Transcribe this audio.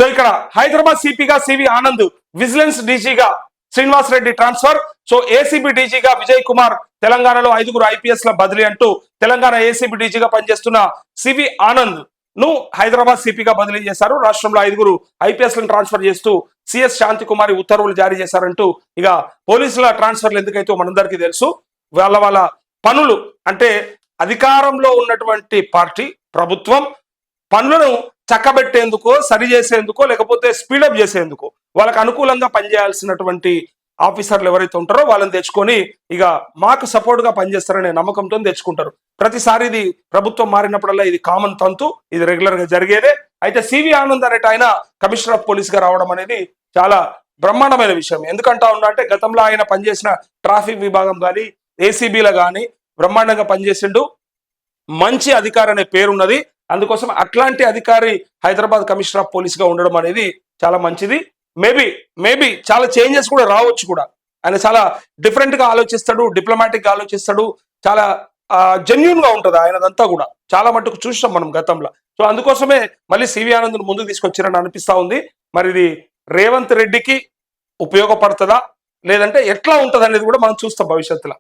So ఇక్కడ హైదరాబాద్ సిపిగా CV Anand, vigilance డీజీగా Srinivas Reddy transfer. So ACB డీజీగా విజయ్ కుమార్, తెలంగాణలో 5 IPS ల బదిలీ అంటూ తెలంగాణ ఏసీబీ డీజీగా పనిచేస్తున్న సివి ఆనంద్ ను హైదరాబాద్ సిపిగా బదిలీ చేశారు. రాష్ట్రంలో 5 IPS లను ట్రాన్స్ఫర్ చేస్తూ సిఎస్ శాంతి కుమారి ఉత్తర్వులు జారీ చేశారంటూ ఇక పోలీసుల ట్రాన్స్ఫర్లు ఎందుకైతే మనందరికీ తెలుసు. వాళ్ళ పనులు అంటే అధికారంలో ఉన్నటువంటి పార్టీ ప్రభుత్వం పనులను చక్కబెట్టేందుకో, సరి చేసేందుకో, లేకపోతే స్పీడప్ చేసేందుకో వాళ్ళకు అనుకూలంగా పనిచేయాల్సినటువంటి ఆఫీసర్లు ఎవరైతే ఉంటారో వాళ్ళని తెచ్చుకొని ఇక మాకు సపోర్ట్ గా పనిచేస్తారనే నమ్మకంతో తెచ్చుకుంటారు. ప్రతిసారి ఇది ప్రభుత్వం మారినప్పుడల్లా ఇది కామన్ తంతు, ఇది రెగ్యులర్ గా జరిగేదే. అయితే సివి ఆనంద్ అనేట ఆయన కమిషనర్ ఆఫ్ పోలీస్ గా రావడం అనేది చాలా బ్రహ్మాండమైన విషయం. ఎందుకంటా ఉన్నా అంటే గతంలో ఆయన పనిచేసిన ట్రాఫిక్ విభాగం కానీ, ఏసీబీలో కానీ బ్రహ్మాండంగా పనిచేసిండు. మంచి అధికారి అనే పేరున్నది. అందుకోసం అట్లాంటి అధికారి హైదరాబాద్ కమిషనర్ ఆఫ్ పోలీస్ గా ఉండడం అనేది చాలా మంచిది. మేబీ చాలా చేంజెస్ కూడా రావచ్చు కూడా. ఆయన చాలా డిఫరెంట్ గా ఆలోచిస్తాడు, డిప్లొమాటిక్ గా ఆలోచిస్తాడు, చాలా జెన్యున్ గా ఉంటది ఆయనదంతా కూడా. చాలా మట్టుకు చూసాం మనం గతంలో. సో అందుకోసమే మళ్ళీ సివి ఆనంద్ ముందుకు తీసుకొచ్చారని అనిపిస్తా ఉంది. మరి ఇది రేవంత్ రెడ్డికి ఉపయోగపడుతుందా లేదంటే ఎట్లా ఉంటది అనేది కూడా మనం చూస్తాం భవిష్యత్తులో.